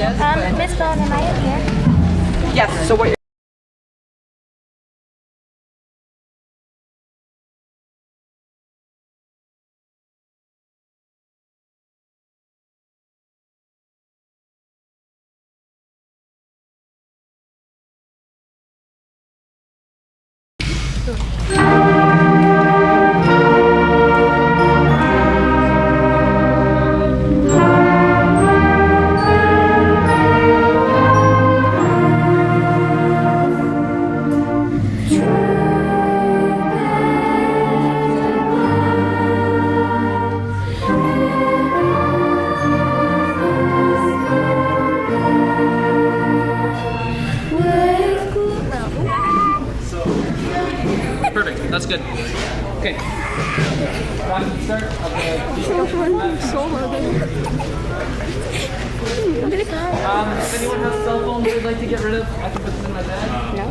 Miss Dawn, am I in here? Yes, so what Perfect. That's good. Okay. Start. If anyone has cell phones they'd like to get rid of, I can put them in my bag. No,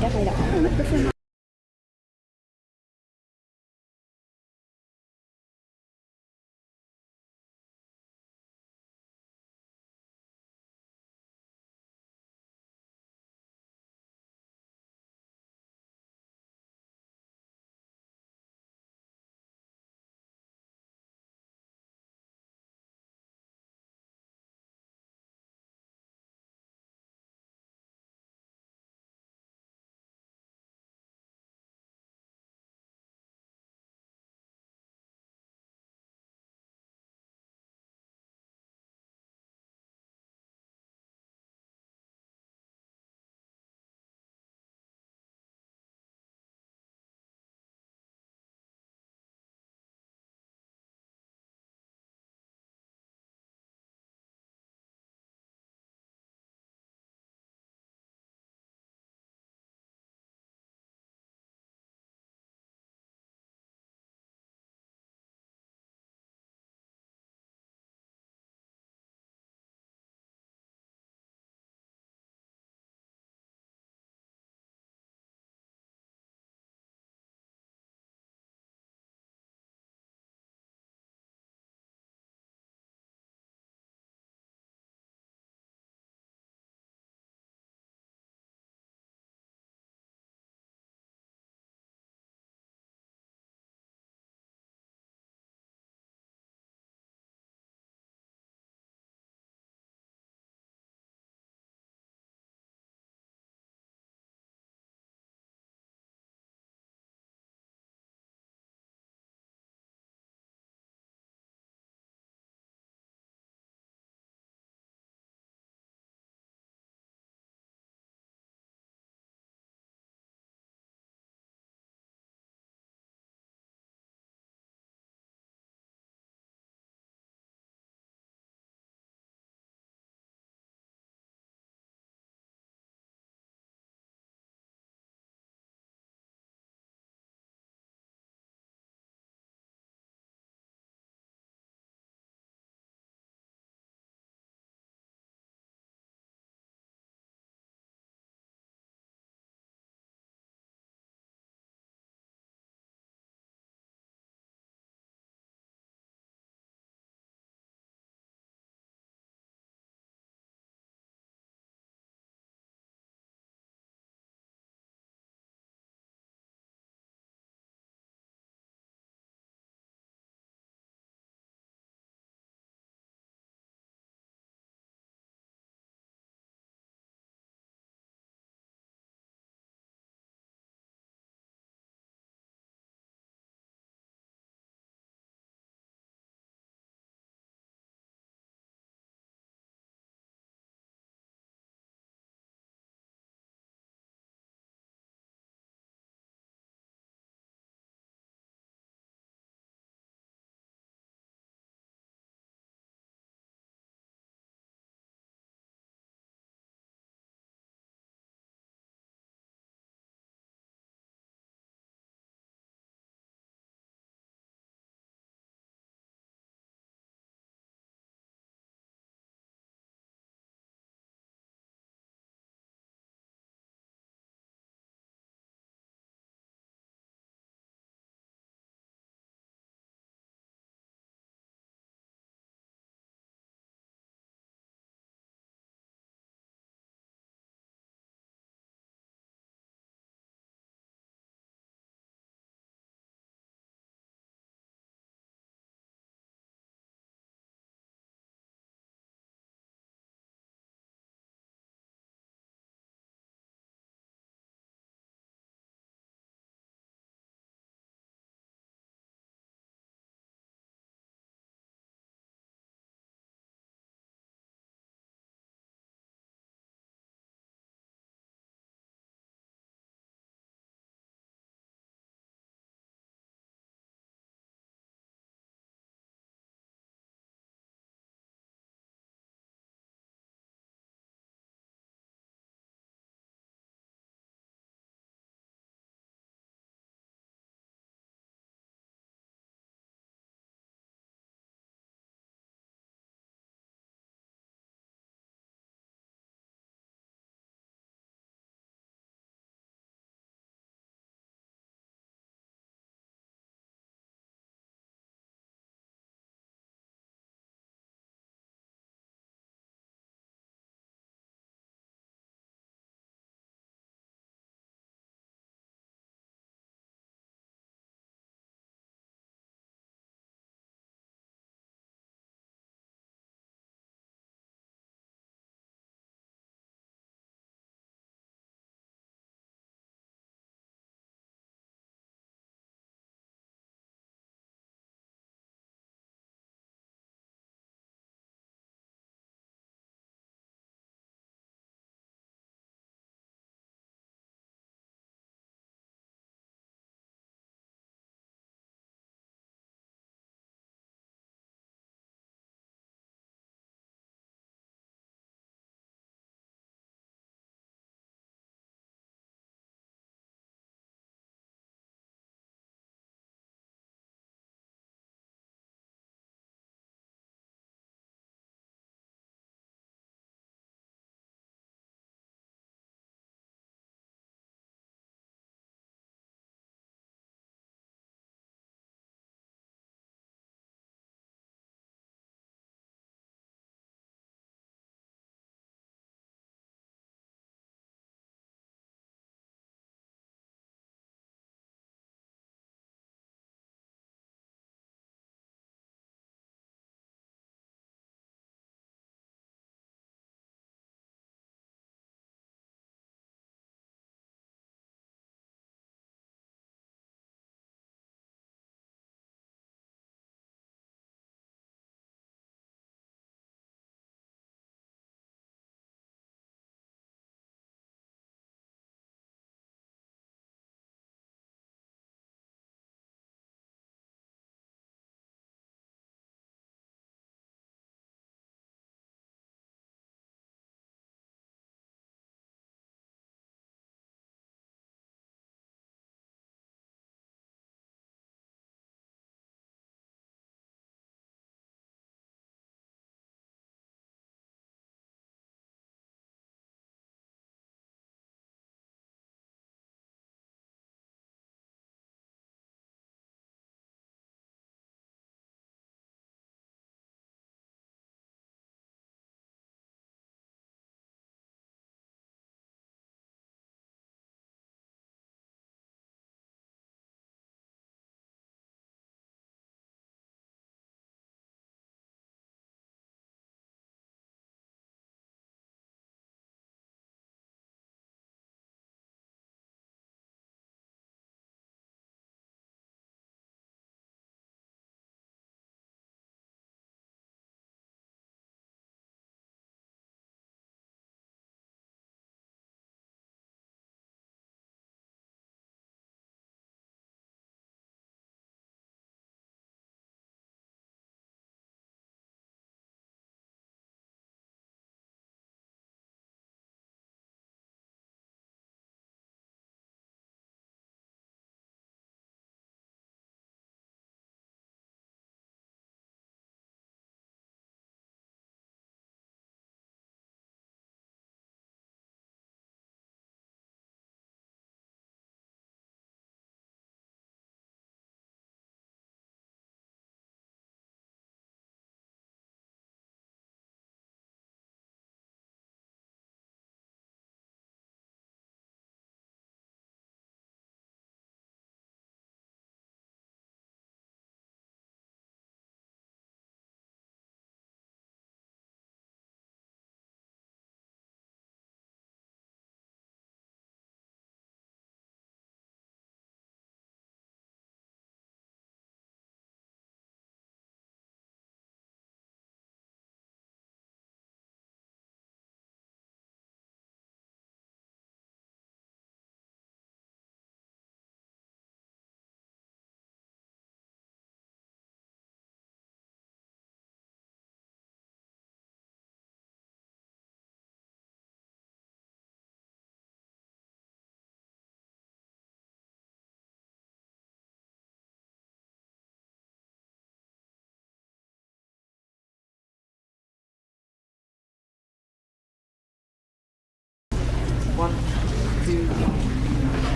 definitely don't.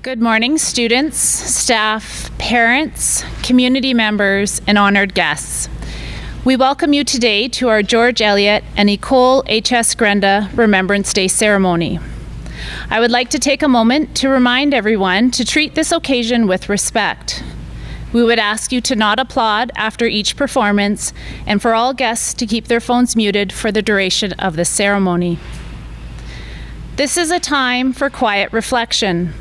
Good morning, students, staff, parents, community members, and honored guests. We welcome you today to our George Eliot and Ecole H.S. Grenda Remembrance Day ceremony. I would like to take a moment to remind everyone to treat this occasion with respect. We would ask you to not applaud after each performance and for all guests to keep their phones muted for the duration of the ceremony. This is a time for quiet reflection.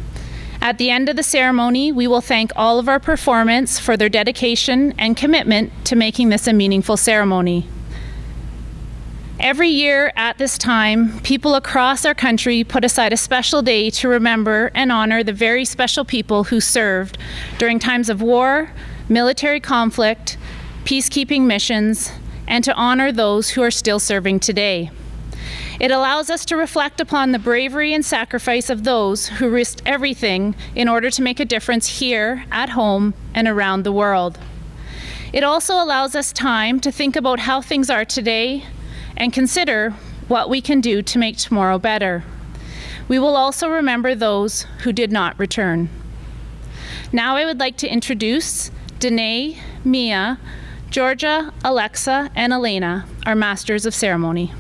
At the end of the ceremony, we will thank all of our performants for their dedication and commitment to making this a meaningful ceremony. Every year at this time, people across our country put aside a special day to remember and honor the very special people who served during times of war, military conflict, peacekeeping missions, and to honor those who are still serving today. It allows us to reflect upon the bravery and sacrifice of those who risked everything in order to make a difference here, at home, and around the world. It also allows us time to think about how things are today and consider what we can do to make tomorrow better. We will also remember those who did not return. Now I would like to introduce Danae, Mia, Georgia, Alexa, and Elena, our Masters of Ceremony.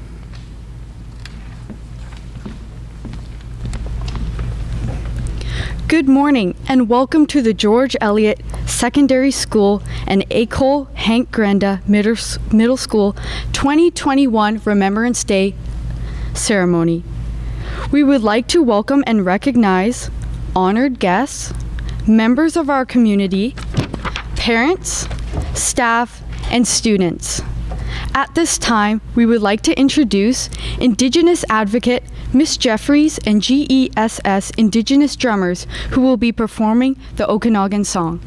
Good morning and welcome to the George Eliot Secondary School and École Hank Grenda Middle School 2021 Remembrance Day ceremony. We would like to welcome and recognize honored guests, members of our community, parents, staff, and students. At this time, we would like to introduce Indigenous advocate Miss Jeffries and GESS Indigenous drummers who will be performing the Okanagan song.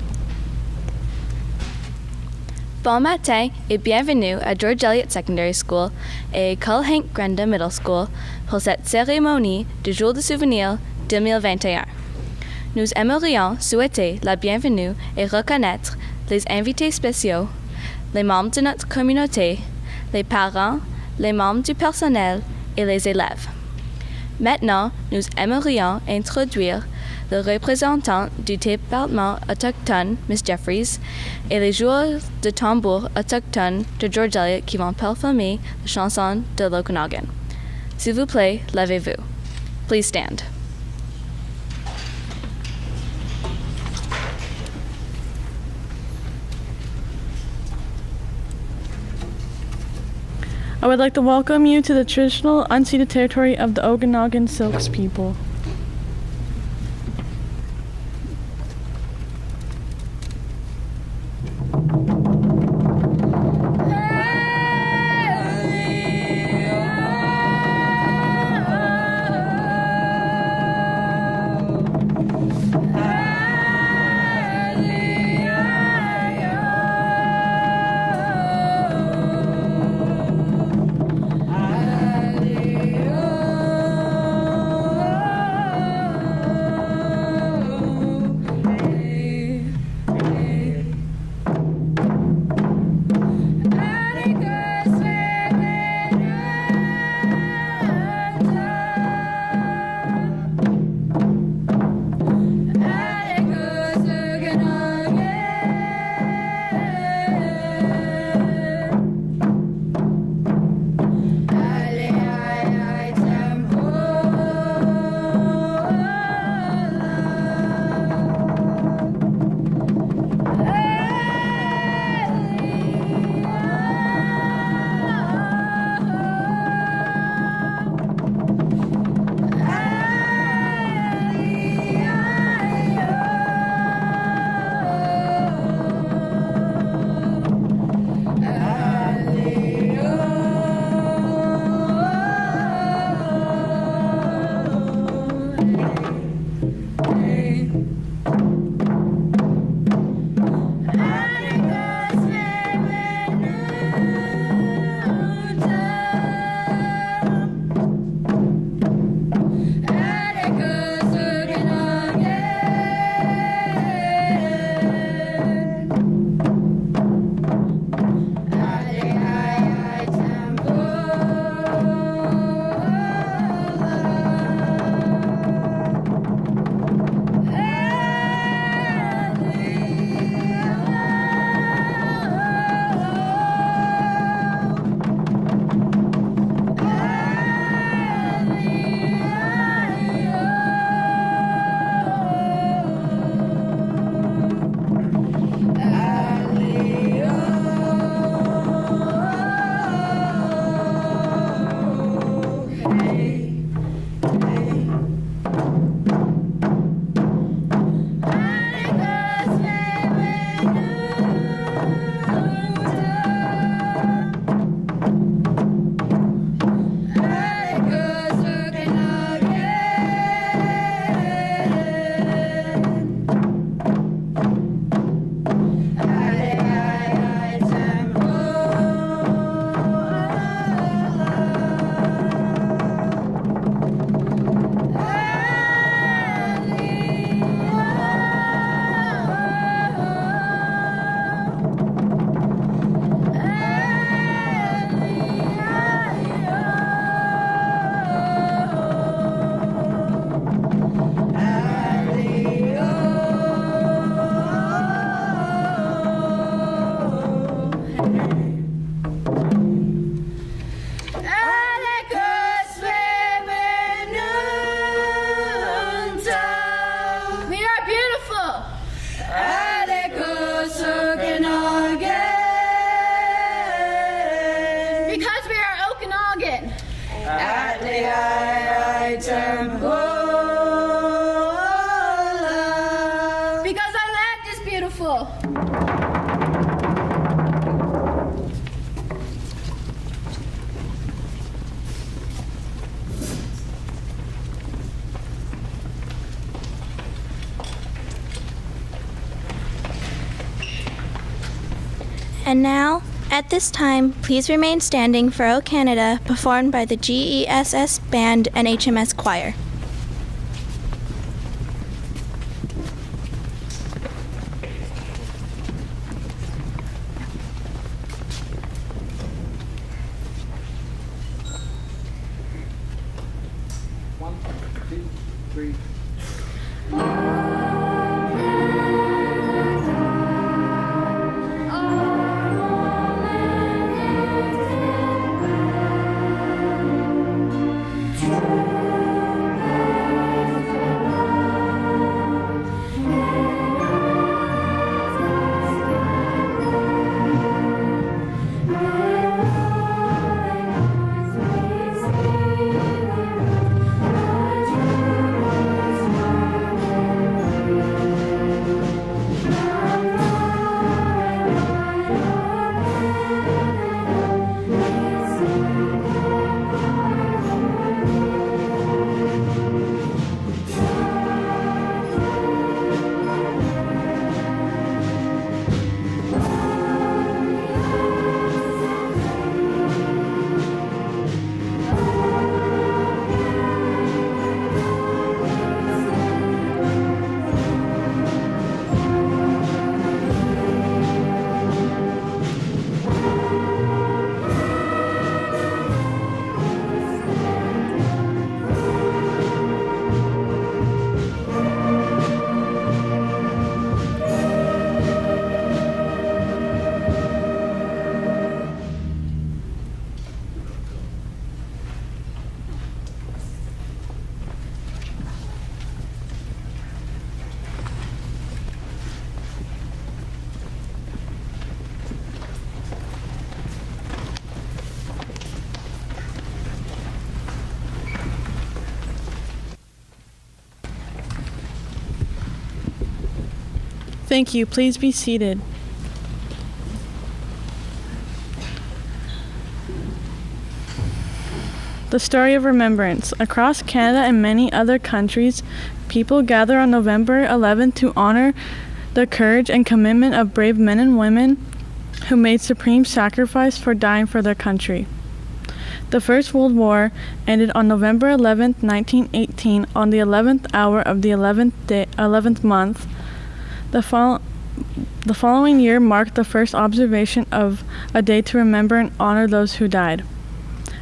Bon matin et bienvenue à George Eliot Secondary School et École Hank Grenda Middle School pour cette cérémonie du jour de souvenir 2021. Nous aimerions souhaiter la bienvenue et reconnaître les invités spéciaux, les membres de notre communauté, les parents, les membres du personnel et les élèves. Maintenant, nous aimerions introduire le représentant du département autochtone, Miss Jeffries, et les joueurs de tambour autochtones de George Eliot qui vont performer la chanson de l'Okanagan. S'il vous plaît, levez-vous. Please stand. I would like to welcome you to the traditional unceded territory of the Okanagan Silks people. We are beautiful. Because we are Okanagan. Because our land is beautiful. And now, at this time, please remain standing for O Canada, performed by the GESS Band and HMS Choir. One, two, three. Thank you. Please be seated. The story of remembrance. Across Canada and many other countries, people gather on November 11th to honor the courage and commitment of brave men and women who made supreme sacrifice for dying for their country. The First World War ended on November 11th, 1918, on the 11th hour of the 11th month. The following year marked the first observation of a day to remember and honor those who died,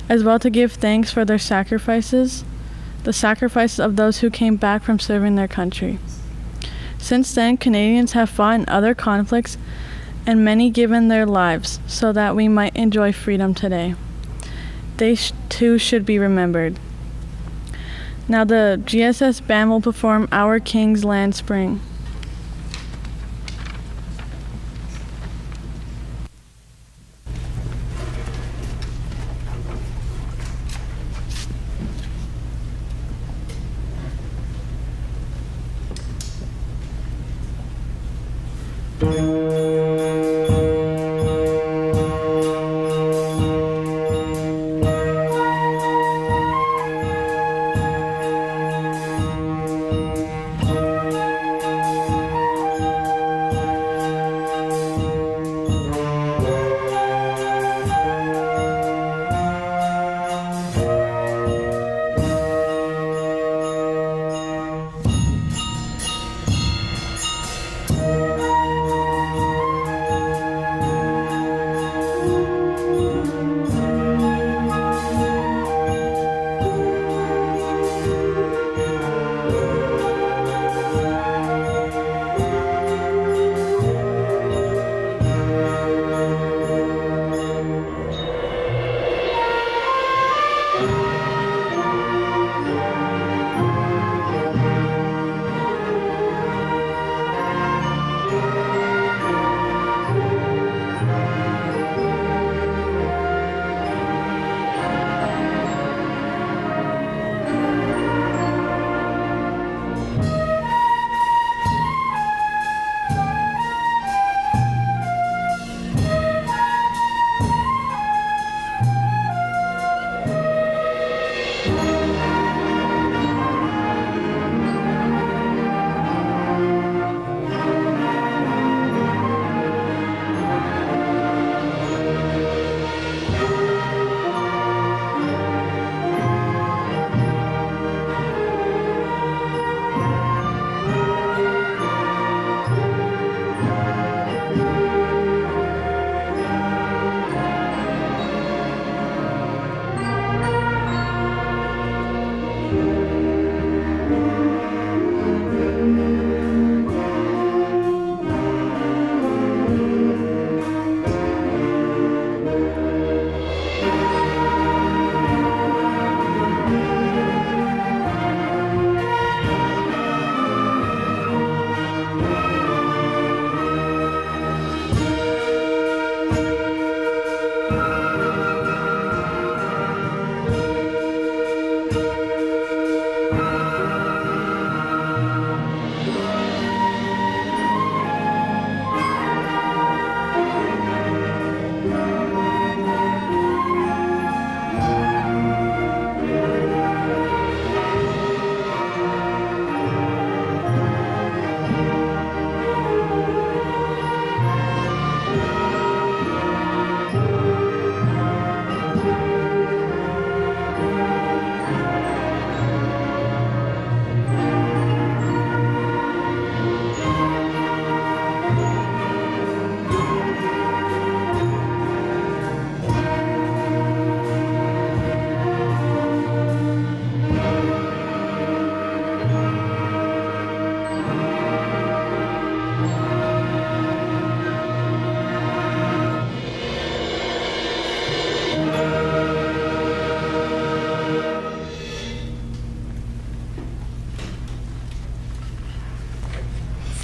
as well to give thanks for their sacrifices, the sacrifices of those who came back from serving their country. Since then, Canadians have fought in other conflicts and many given their lives so that we might enjoy freedom today. They too should be remembered. Now the GSS Band will perform Our King's Land Spring.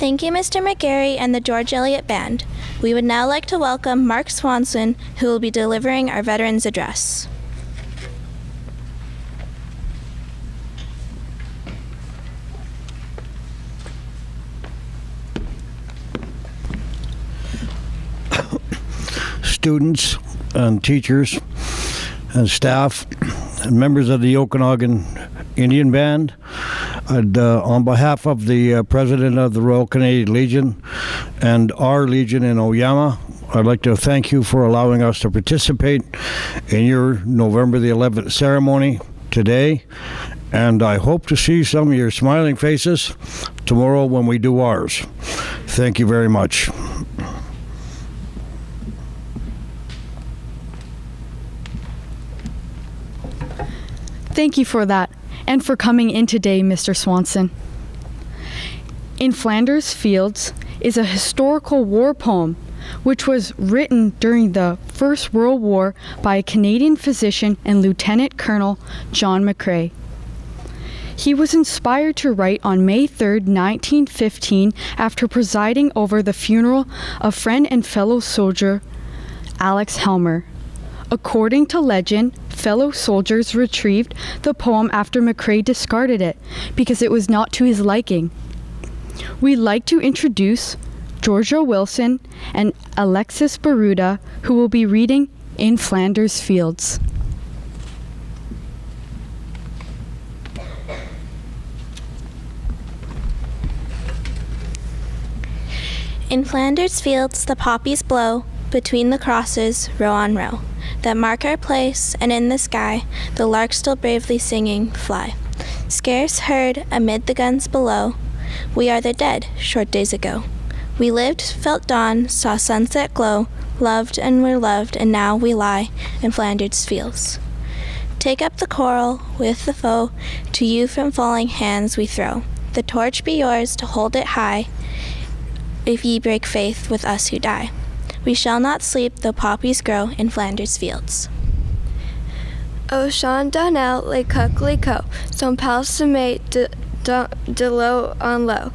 Thank you, Mr. McGarry and the George Eliot Band. We would now like to welcome Mark Swanson, who will be delivering our Veterans Address. Students and teachers and staff and members of the Okanagan Indian Band, on behalf of the President of the Royal Canadian Legion and our Legion in Oyama, I'd like to thank you for allowing us to participate in your November the 11th ceremony today, and I hope to see some of your smiling faces tomorrow when we do ours. Thank you very much. Thank you for that, and for coming in today, Mr. Swanson. In Flanders Fields is a historical war poem which was written during the First World War by a Canadian physician and Lieutenant Colonel John McCrae. He was inspired to write on May 3, 1915, after presiding over the funeral of friend and fellow soldier Alex Helmer. According to legend, fellow soldiers retrieved the poem after McCrae discarded it because it was not to his liking. We'd like to introduce Georgia Wilson and Alexis Baruda, who will be reading In Flanders Fields. In Flanders Fields the poppies blow, between the crosses, row on row, that mark our place, and in the sky the larks still bravely singing fly. Scarce heard amid the guns below, we are the dead, short days ago. We lived, felt dawn, saw sunset glow, loved and were loved, and now we lie in Flanders Fields. Take up the quarrel with the foe, to you from falling hands we throw. The torch be yours to hold it high, if ye break faith with us who die. We shall not sleep though poppies grow in Flanders Fields. Au champ d'Annel, les coqs, les cots, sont parsemés de l'eau en l'eau.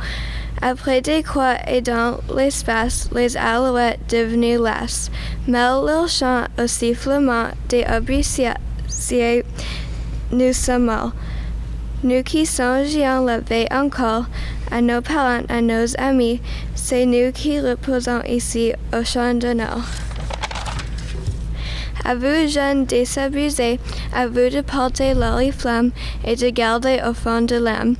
Après des croix et dans l'espace, les alouettes devenues lasses mêlent leur chant au sifflement des abriciers. Nous sommes nous qui songions la veille encore, à nos parents, à nos amis, c'est nous qui reposons ici au champ d'honneur. À vous, jeunes désabusés, à vous de porter l'oriflamme et de garder au fond de l'âme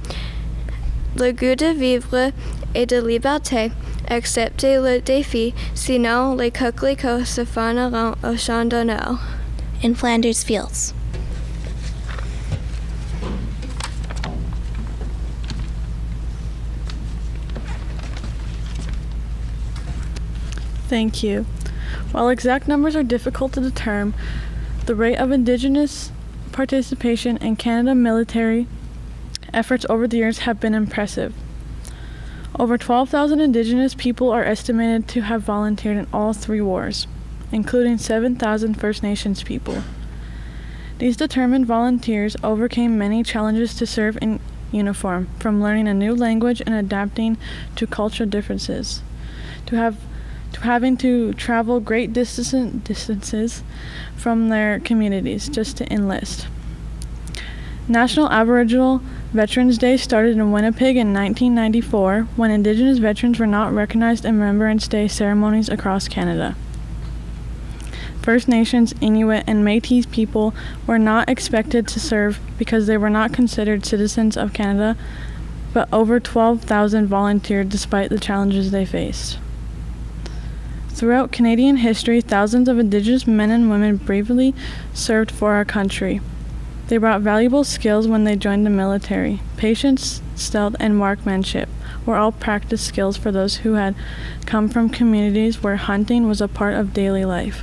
le goût de vivre et de liberté. Acceptez le défi, sinon les coquelicots se faneront au champ d'honneur. In Flanders Fields. Thank you. While exact numbers are difficult to determine, the rate of Indigenous participation in Canada military efforts over the years have been impressive. Over 12,000 Indigenous people are estimated to have volunteered in all three wars, including 7,000 First Nations people. These determined volunteers overcame many challenges to serve in uniform, from learning a new language and adapting to cultural differences, to having to travel great distances from their communities just to enlist. National Aboriginal Veterans Day started in Winnipeg in 1994 when Indigenous veterans were not recognized in Remembrance Day ceremonies across Canada. First Nations, Inuit, and Métis people were not expected to serve because they were not considered citizens of Canada, but over 12,000 volunteered despite the challenges they faced. Throughout Canadian history, thousands of Indigenous men and women bravely served for our country. They brought valuable skills when they joined the military. Patience, stealth, and marksmanship were all practice skills for those who had come from communities where hunting was a part of daily life.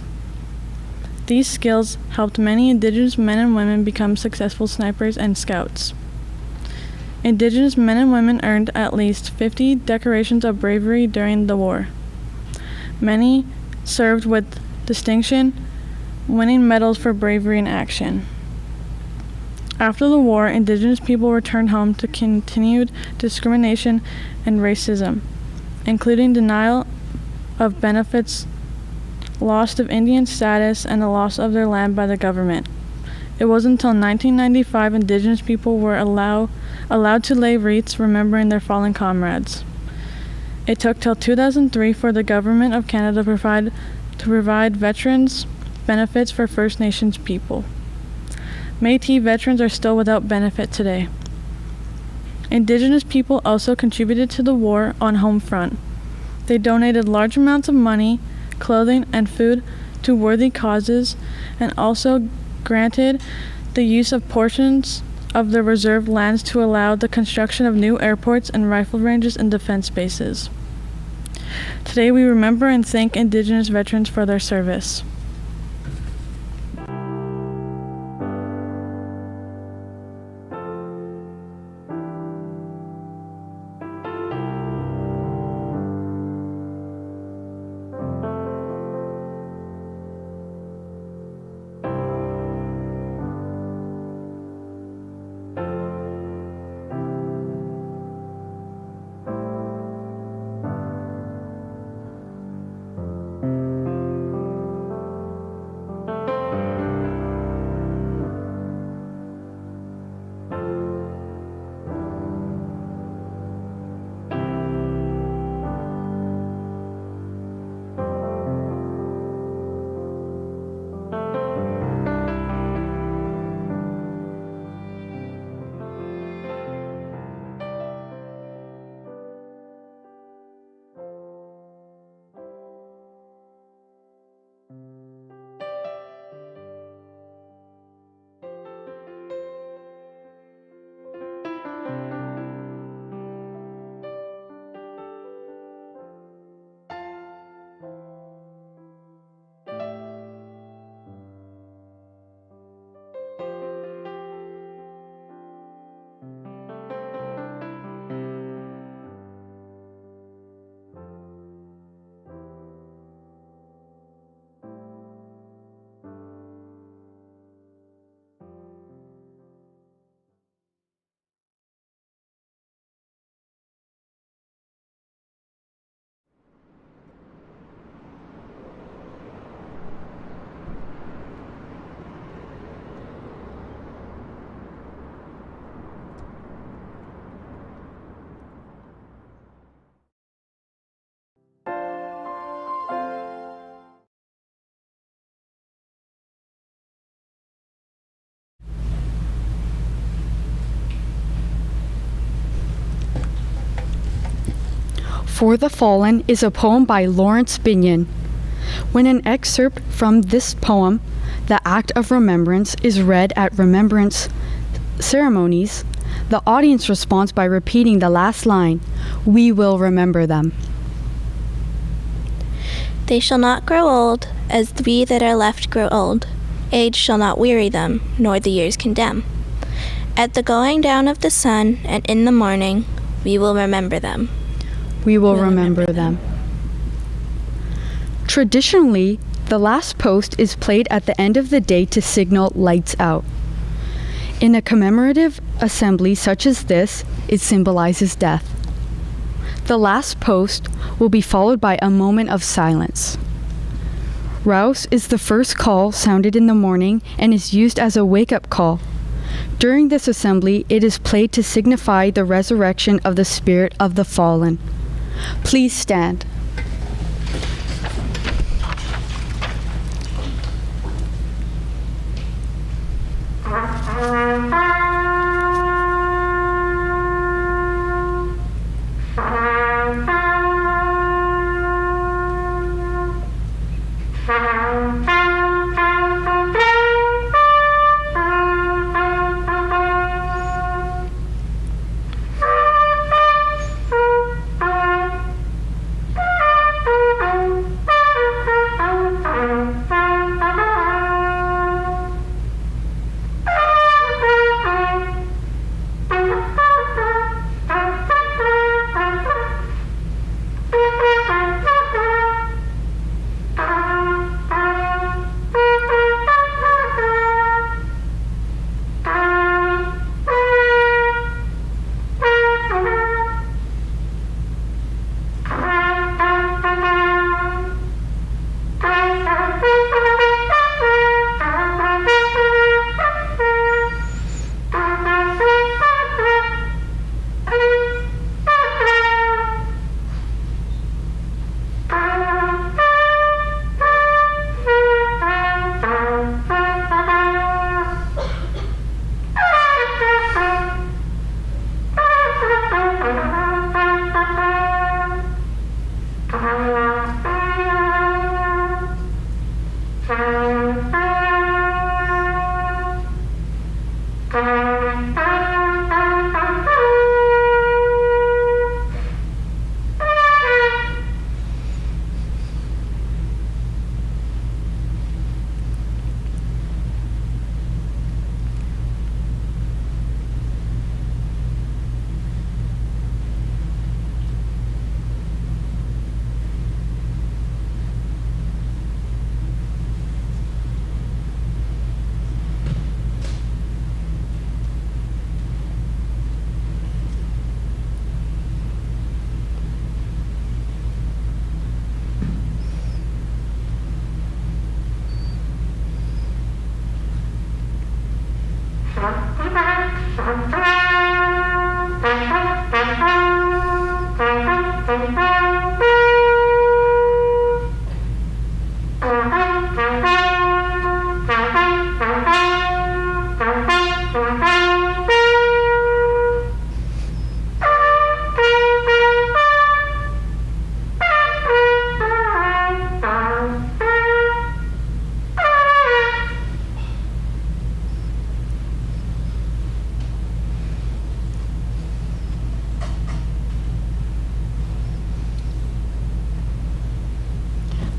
These skills helped many Indigenous men and women become successful snipers and scouts. Indigenous men and women earned at least 50 decorations of bravery during the war. Many served with distinction, winning medals for bravery in action. After the war, Indigenous people returned home to continued discrimination and racism. including denial of benefits, loss of Indian status, and the loss of their land by the government. It wasn't until 1995 Indigenous people were allowed to lay wreaths remembering their fallen comrades. It took till 2003 for the Government of Canada to provide veterans benefits for First Nations people. Métis veterans are still without benefit today. Indigenous people also contributed to the war on home front. They donated large amounts of money, clothing, and food to worthy causes, and also granted the use of portions of the reserved lands to allow the construction of new airports and rifle ranges and defense bases. Today we remember and thank Indigenous veterans for their service. For the Fallen is a poem by Lawrence Binion. When an excerpt from this poem, the act of remembrance, is read at remembrance ceremonies, the audience responds by repeating the last line, "We will remember them." They shall not grow old, as we that are left grow old. Age shall not weary them, nor the years condemn. At the going down of the sun, and in the morning, we will remember them. We will remember them. Traditionally, the last post is played at the end of the day to signal lights out. In a commemorative assembly such as this, it symbolizes death. The last post will be followed by a moment of silence. Rouse is the first call sounded in the morning and is used as a wake-up call. During this assembly, it is played to signify the resurrection of the spirit of the fallen. Please stand.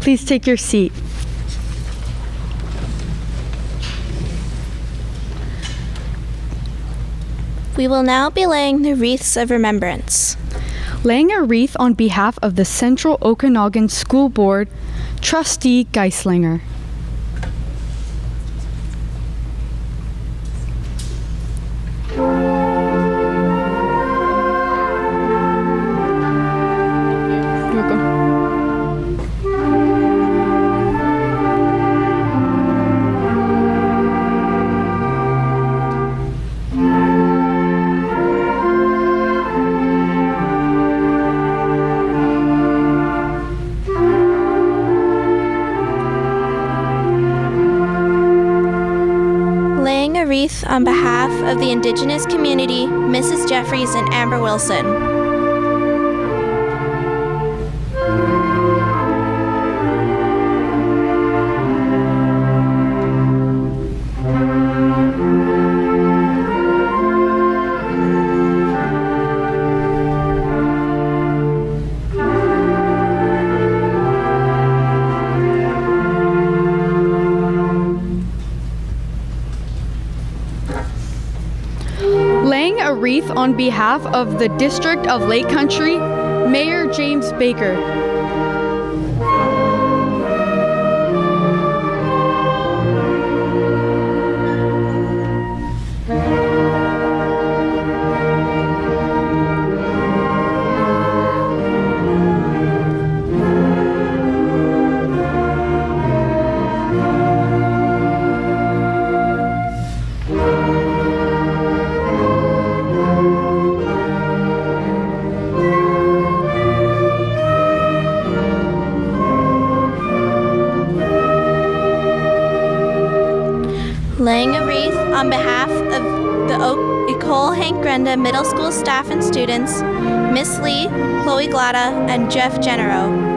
Please take your seat. We will now be laying the wreaths of remembrance. Laying a wreath on behalf of the Central Okanagan School Board, Trustee Geislinger. On behalf of the Indigenous community, Mrs. Jeffries and Amber Wilson. Wreath on behalf of the District of Lake Country, Mayor James Baker. Laying a wreath on behalf of the Ecole Hank Grenda Middle School staff and students, Miss Lee, Chloe Glada, and Jeff Genero.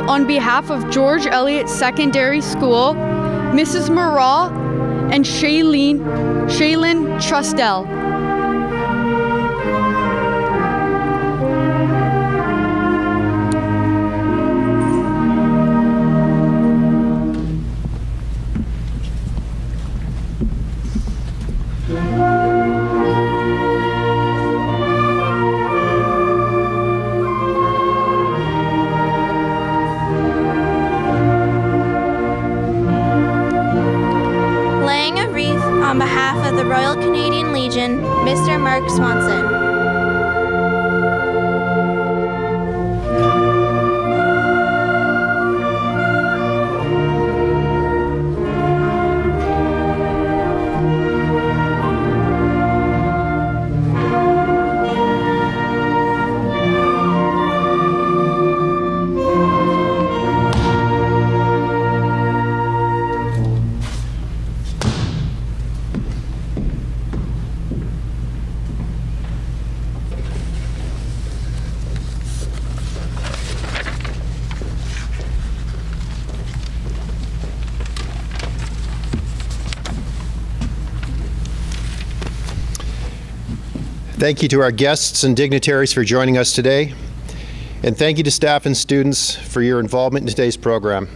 On behalf of George Eliot Secondary School, Mrs. Murrah and Shaylin Trustel. On behalf of the Royal Canadian Legion, Mr. Mark Swanson. Thank you to our guests and dignitaries for joining us today, and thank you to staff and students for your involvement in today's program.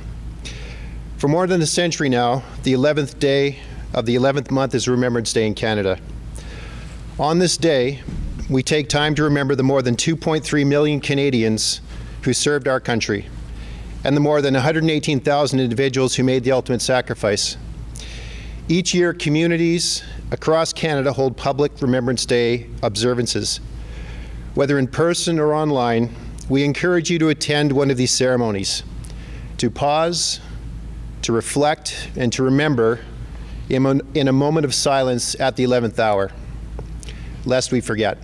For more than a century now, the 11th day of the 11th month is Remembrance Day in Canada. On this day, we take time to remember the more than 2.3 million Canadians who served our country, and the more than 118,000 individuals who made the ultimate sacrifice. Each year, communities across Canada hold public Remembrance Day observances. Whether in person or online, we encourage you to attend one of these ceremonies, to pause, to reflect, and to remember in a moment of silence at the 11th hour, lest we forget.